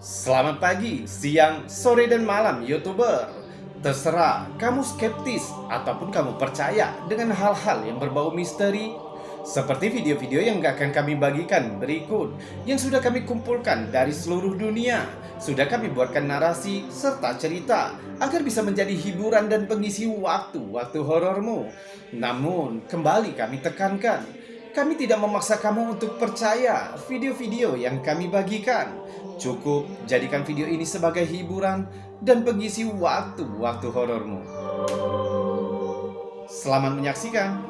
Selamat pagi, siang, sore, dan malam, YouTuber. Terserah kamu skeptis ataupun kamu percaya dengan hal-hal yang berbau misteri. Seperti video-video yang akan kami bagikan berikut, yang sudah kami kumpulkan dari seluruh dunia. Sudah kami buatkan narasi serta cerita agar bisa menjadi hiburan dan pengisi waktu-waktu horormu. Namun, kembali kami tekankan, kami tidak memaksa kamu untuk percaya video-video yang kami bagikan. Cukup jadikan video ini sebagai hiburan dan pengisi waktu-waktu horormu. Selamat menyaksikan.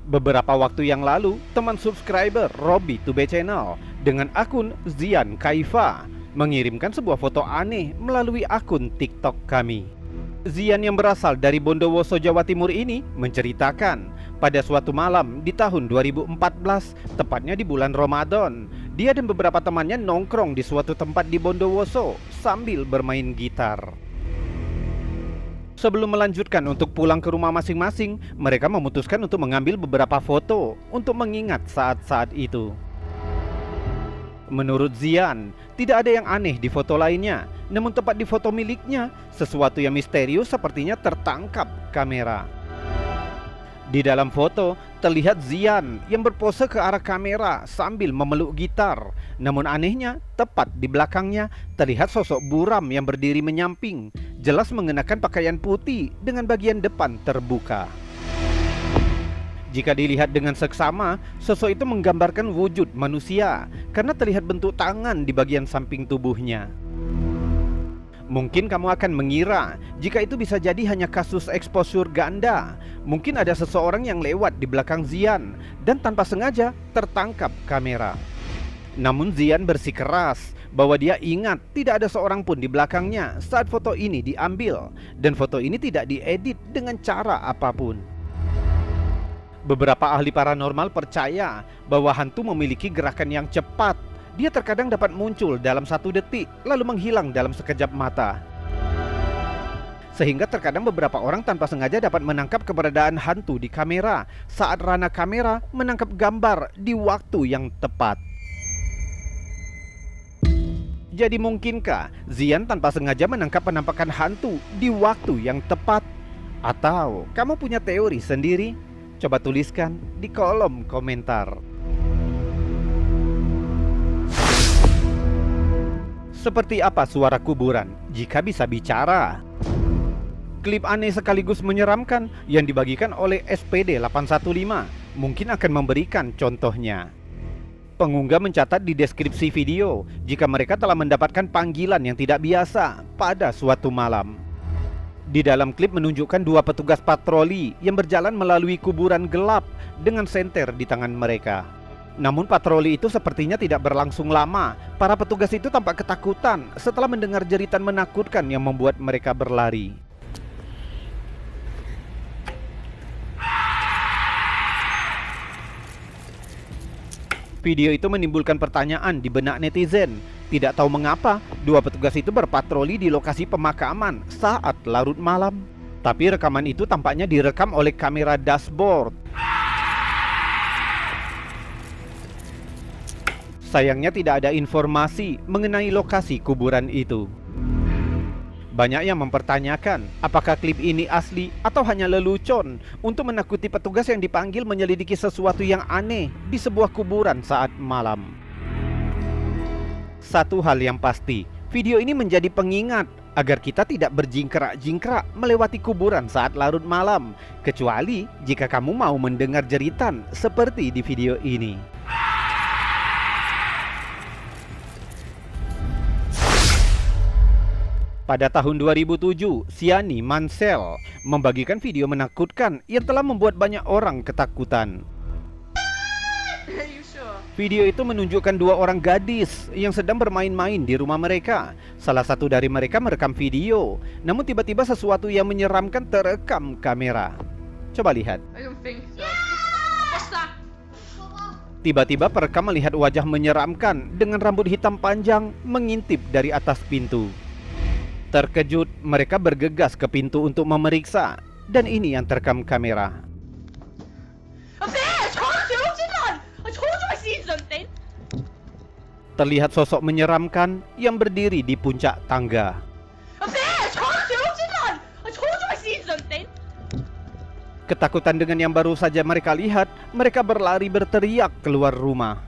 Beberapa waktu yang lalu, teman subscriber Robby Tube Channel dengan akun Zian Kaifa mengirimkan sebuah foto aneh melalui akun TikTok kami. Zian yang berasal dari Bondowoso, Jawa Timur ini menceritakan pada suatu malam di tahun 2014, tepatnya di bulan Ramadan, dia dan beberapa temannya nongkrong di suatu tempat di Bondowoso sambil bermain gitar. Sebelum melanjutkan untuk pulang ke rumah masing-masing, mereka memutuskan untuk mengambil beberapa foto untuk mengingat saat-saat itu. Menurut Zian, tidak ada yang aneh di foto lainnya, namun tepat di foto miliknya, sesuatu yang misterius sepertinya tertangkap kamera. Di dalam foto, terlihat Zian yang berpose ke arah kamera sambil memeluk gitar. Namun anehnya, tepat di belakangnya terlihat sosok buram yang berdiri menyamping, jelas mengenakan pakaian putih dengan bagian depan terbuka. Jika dilihat dengan seksama, sosok itu menggambarkan wujud manusia karena terlihat bentuk tangan di bagian samping tubuhnya. Mungkin kamu akan mengira jika itu bisa jadi hanya kasus exposure ganda. Mungkin ada seseorang yang lewat di belakang Zian dan tanpa sengaja tertangkap kamera. Namun Zian bersikeras bahwa dia ingat tidak ada seorang pun di belakangnya saat foto ini diambil, dan foto ini tidak diedit dengan cara apapun. Beberapa ahli paranormal percaya bahwa hantu memiliki gerakan yang cepat. Dia terkadang dapat muncul dalam 1 detik lalu menghilang dalam sekejap mata. Sehingga terkadang beberapa orang tanpa sengaja dapat menangkap keberadaan hantu di kamera saat ranah kamera menangkap gambar di waktu yang tepat. Jadi mungkinkah Zian tanpa sengaja menangkap penampakan hantu di waktu yang tepat? Atau kamu punya teori sendiri? Coba tuliskan di kolom komentar. Seperti apa suara kuburan jika bisa bicara? Klip aneh sekaligus menyeramkan yang dibagikan oleh SPD 815 mungkin akan memberikan contohnya. Pengunggah mencatat di deskripsi video jika mereka telah mendapatkan panggilan yang tidak biasa pada suatu malam. Di dalam klip menunjukkan 2 petugas patroli yang berjalan melalui kuburan gelap dengan senter di tangan mereka. Namun patroli itu sepertinya tidak berlangsung lama. Para petugas itu tampak ketakutan setelah mendengar jeritan menakutkan yang membuat mereka berlari. Video itu menimbulkan pertanyaan di benak netizen. Tidak tahu mengapa 2 petugas itu berpatroli di lokasi pemakaman saat larut malam. Tapi rekaman itu tampaknya direkam oleh kamera dashboard. Sayangnya tidak ada informasi mengenai lokasi kuburan itu. Banyak yang mempertanyakan apakah klip ini asli atau hanya lelucon untuk menakuti petugas yang dipanggil menyelidiki sesuatu yang aneh di sebuah kuburan saat malam. Satu hal yang pasti, video ini menjadi pengingat agar kita tidak berjingkrak-jingkrak melewati kuburan saat larut malam, kecuali jika kamu mau mendengar jeritan seperti di video ini. Pada tahun 2007, Siani Mansell membagikan video menakutkan yang telah membuat banyak orang ketakutan. Video itu menunjukkan dua orang gadis yang sedang bermain-main di rumah mereka. Salah satu dari mereka merekam video, namun tiba-tiba sesuatu yang menyeramkan terekam kamera. Coba lihat. I don't think so. What's that? Tiba-tiba perekam melihat wajah menyeramkan dengan rambut hitam panjang mengintip dari atas pintu. Terkejut, mereka bergegas ke pintu untuk memeriksa, dan ini yang terekam kamera. Up there! I told you, didn't I? I told you I seen something. Terlihat sosok menyeramkan yang berdiri di puncak tangga. Up there! I told you, didn't I? I told you I seen something. Ketakutan dengan yang baru saja mereka lihat, mereka berlari berteriak keluar rumah.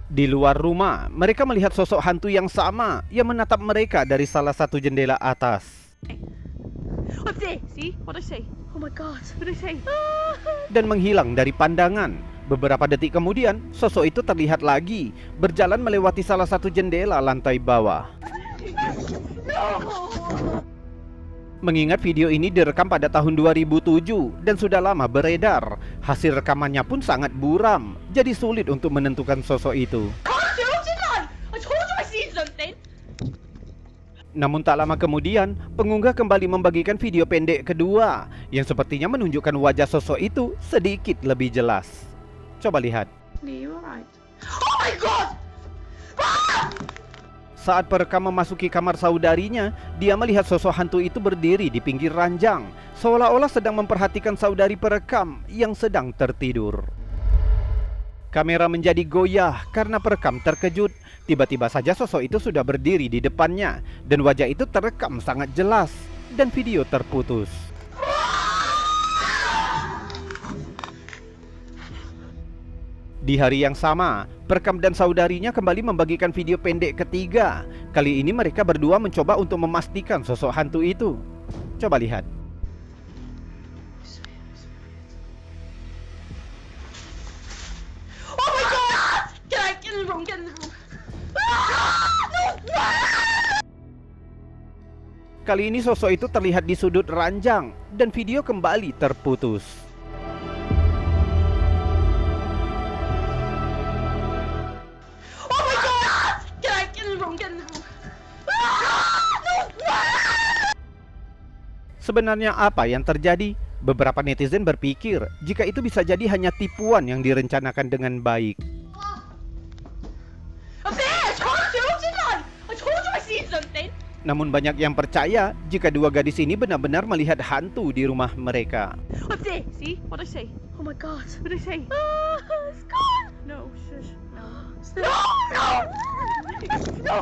Di luar rumah, mereka melihat sosok hantu yang sama yang menatap mereka dari salah satu jendela atas. Up there! See? What I say? Oh my god, what I say? Dan menghilang dari pandangan. Beberapa detik kemudian, sosok itu terlihat lagi berjalan melewati salah satu jendela lantai bawah. Mengingat video ini direkam pada tahun 2007 dan sudah lama beredar, hasil rekamannya pun sangat buram, jadi sulit untuk menentukan sosok itu. Told you, didn't I? I told you I seen something. Namun tak lama kemudian, pengunggah kembali membagikan video pendek kedua yang sepertinya menunjukkan wajah sosok itu sedikit lebih jelas. Coba lihat. You alright? Oh my god! Saat perekam memasuki kamar saudarinya, dia melihat sosok hantu itu berdiri di pinggir ranjang, seolah-olah sedang memperhatikan saudari perekam yang sedang tertidur. Kamera menjadi goyah karena perekam terkejut. Tiba-tiba saja sosok itu sudah berdiri di depannya, dan wajah itu terekam sangat jelas, dan video terputus. Di hari yang sama, perekam dan saudarinya kembali membagikan video pendek ketiga. Kali ini mereka berdua mencoba untuk memastikan sosok hantu itu. Coba lihat. Oh my god! Get in the room, get in the room. Kali ini sosok itu terlihat di sudut ranjang, dan video kembali terputus. Oh my god! Get in the room, get in the room. Sebenarnya apa yang terjadi? Beberapa netizen berpikir jika itu bisa jadi hanya tipuan yang direncanakan dengan baik. Up there! I told you, didn't I? I told you I seen something. Namun banyak yang percaya jika dua gadis ini benar-benar melihat hantu di rumah mereka. Up there! See? What I say? Oh my god, what I say? It's gone! No, shush. No. No! No! No!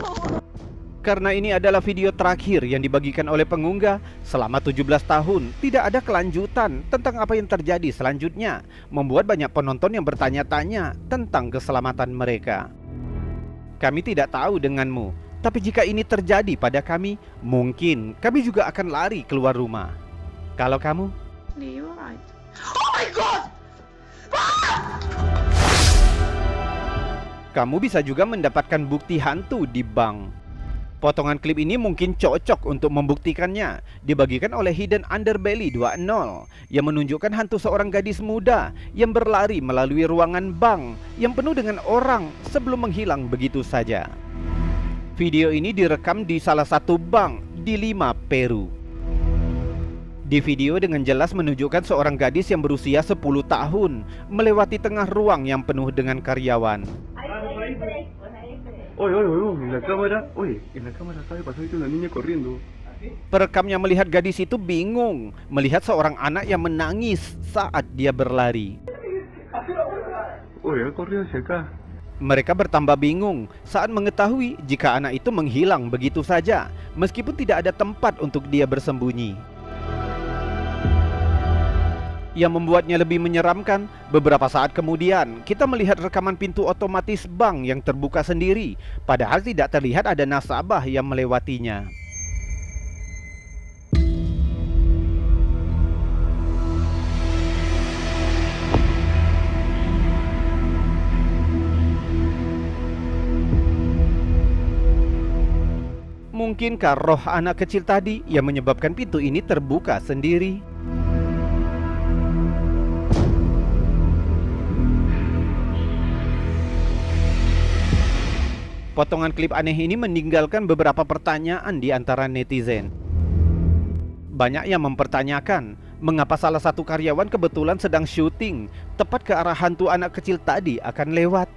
Karena ini adalah video terakhir yang dibagikan oleh pengunggah, selama 17 tahun tidak ada kelanjutan tentang apa yang terjadi selanjutnya, membuat banyak penonton yang bertanya-tanya tentang keselamatan mereka. Kami tidak tahu denganmu, tapi jika ini terjadi pada kami, mungkin kami juga akan lari keluar rumah. Kalau kamu? You alright? Oh my god! Kamu bisa juga mendapatkan bukti hantu di bank. Potongan klip ini mungkin cocok untuk membuktikannya. Dibagikan oleh Hidden Underbelly 20 yang menunjukkan hantu seorang gadis muda yang berlari melalui ruangan bank yang penuh dengan orang sebelum menghilang begitu saja. Video ini direkam di salah satu bank di Lima, Peru. Di video dengan jelas menunjukkan seorang gadis yang berusia 10 tahun melewati tengah ruang yang penuh dengan karyawan. En la cámara acaba de pasar una niña corriendo. Perekamnya melihat gadis itu bingung melihat seorang anak yang menangis saat dia berlari. Oye, ha corrido hacia acá. Mereka bertambah bingung saat mengetahui jika anak itu menghilang begitu saja, meskipun tidak ada tempat untuk dia bersembunyi. Yang membuatnya lebih menyeramkan, beberapa saat kemudian kita melihat rekaman pintu otomatis bank yang terbuka sendiri, padahal tidak terlihat ada nasabah yang melewatinya. Mungkinkah roh anak kecil tadi yang menyebabkan pintu ini terbuka sendiri? Potongan klip aneh ini meninggalkan beberapa pertanyaan di antara netizen. Banyak yang mempertanyakan, mengapa salah satu karyawan kebetulan sedang syuting tepat ke arah hantu anak kecil tadi akan lewat.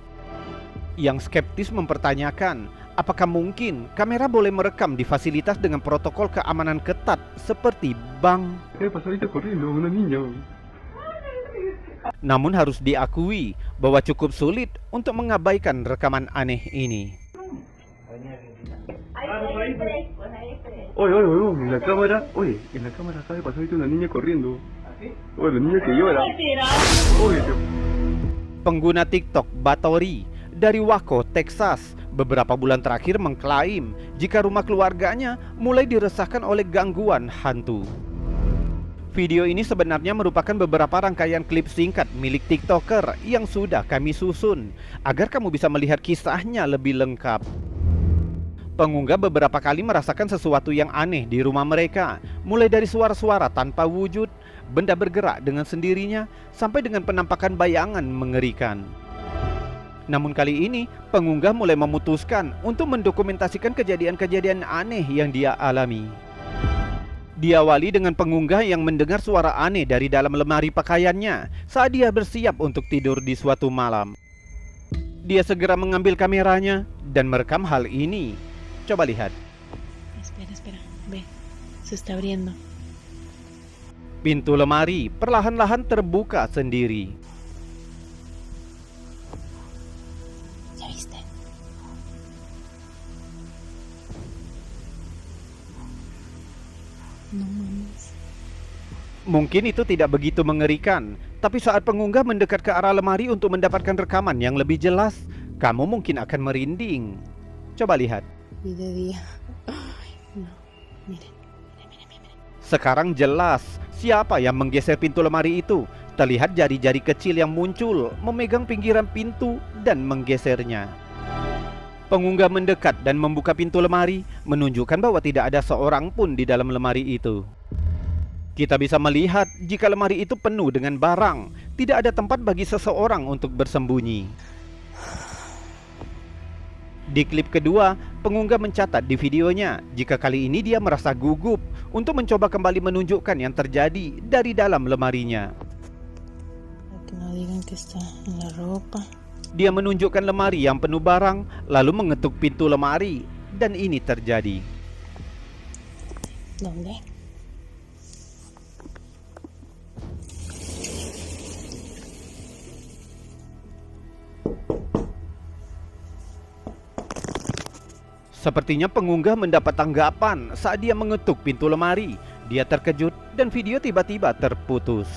Yang skeptis mempertanyakan, apakah mungkin kamera boleh merekam di fasilitas dengan protokol keamanan ketat seperti bank? Pasó ahorita corriendo, una niña. Namun harus diakui bahwa cukup sulit untuk mengabaikan rekaman aneh ini. Oye, en la cámara, en la cámara acaba de pasar ahorita una niña corriendo. Oye, la niña que llora. Oye, Pengguna TikTok Batori dari Waco, Texas, beberapa bulan terakhir mengklaim jika rumah keluarganya mulai diresahkan oleh gangguan hantu. Video ini sebenarnya merupakan beberapa rangkaian klip singkat milik TikToker yang sudah kami susun agar kamu bisa melihat kisahnya lebih lengkap. Pengunggah beberapa kali merasakan sesuatu yang aneh di rumah mereka, mulai dari suara-suara tanpa wujud, benda bergerak dengan sendirinya, sampai dengan penampakan bayangan mengerikan. Namun kali ini, pengunggah mulai memutuskan untuk mendokumentasikan kejadian-kejadian aneh yang dia alami. Diawali dengan pengunggah yang mendengar suara aneh dari dalam lemari pakaiannya saat dia bersiap untuk tidur di suatu malam. Dia segera mengambil kameranya dan merekam hal ini. Coba lihat. Espera. Ve. Se está abriendo. Pintu lemari perlahan-lahan terbuka sendiri. ¿Ya viste? No mames. Mungkin itu tidak begitu mengerikan, tapi saat pengunggah mendekat ke arah lemari untuk mendapatkan rekaman yang lebih jelas, kamu mungkin akan merinding. Coba lihat. Y de día. Ay, no. Miren. Sekarang jelas siapa yang menggeser pintu lemari itu. Terlihat jari-jari kecil yang muncul memegang pinggiran pintu dan menggesernya. Pengunggah mendekat dan membuka pintu lemari, menunjukkan bahwa tidak ada seorang pun di dalam lemari itu. Kita bisa melihat jika lemari itu penuh dengan barang, tidak ada tempat bagi seseorang untuk bersembunyi. Di klip kedua, pengunggah mencatat di videonya jika kali ini dia merasa gugup untuk mencoba kembali menunjukkan yang terjadi dari dalam lemarinya. Que no digan que está en la ropa. Dia menunjukkan lemari yang penuh barang, lalu mengetuk pintu lemari, dan ini terjadi. ¿Dónde? Sepertinya pengunggah mendapat tanggapan saat dia mengetuk pintu lemari. Dia terkejut dan video tiba-tiba terputus.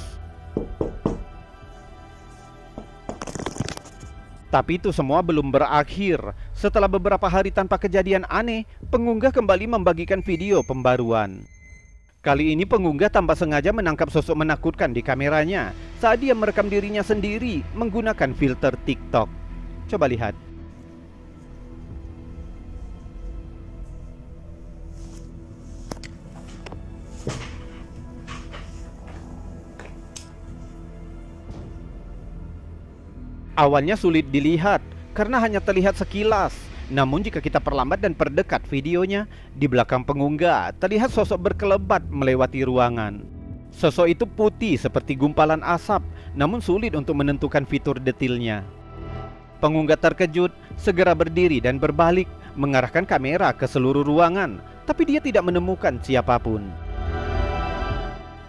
Tapi itu semua belum berakhir. Setelah beberapa hari tanpa kejadian aneh, pengunggah kembali membagikan video pembaruan. Kali ini pengunggah tanpa sengaja menangkap sosok menakutkan di kameranya saat dia merekam dirinya sendiri menggunakan filter TikTok. Coba lihat. Awalnya sulit dilihat karena hanya terlihat sekilas. Namun jika kita perlambat dan perdekat videonya, di belakang pengunggah terlihat sosok berkelebat melewati ruangan. Sosok itu putih seperti gumpalan asap, namun sulit untuk menentukan fitur detailnya. Pengunggah terkejut, segera berdiri dan berbalik, mengarahkan kamera ke seluruh ruangan, tapi dia tidak menemukan siapapun.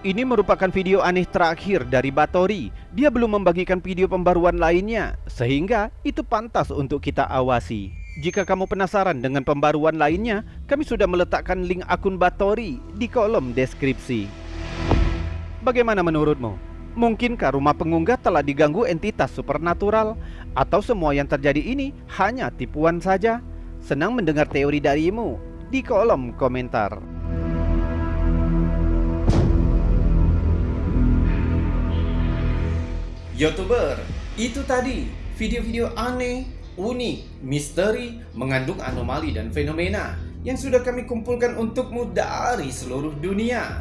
Ini merupakan video aneh terakhir dari Batori. Dia belum membagikan video pembaruan lainnya, sehingga itu pantas untuk kita awasi. Jika kamu penasaran dengan pembaruan lainnya, kami sudah meletakkan link akun Batori di kolom deskripsi. Bagaimana menurutmu? Mungkinkah rumah pengunggah telah diganggu entitas supernatural? Atau semua yang terjadi ini hanya tipuan saja? Senang mendengar teori darimu di kolom komentar. YouTuber, itu tadi video-video aneh, unik, misteri, mengandung anomali dan fenomena yang sudah kami kumpulkan untukmu dari seluruh dunia.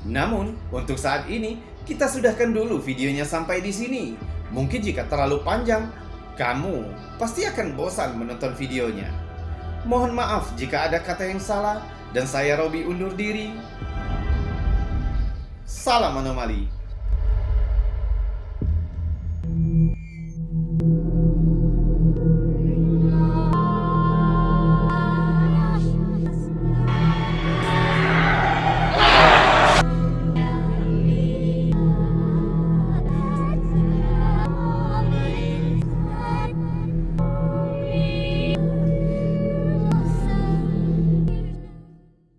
Namun, untuk saat ini, kita sudahkan dulu videonya sampai di sini. Mungkin jika terlalu panjang, kamu pasti akan bosan menonton videonya. Mohon maaf jika ada kata yang salah, dan saya Robi undur diri. Salam anomali.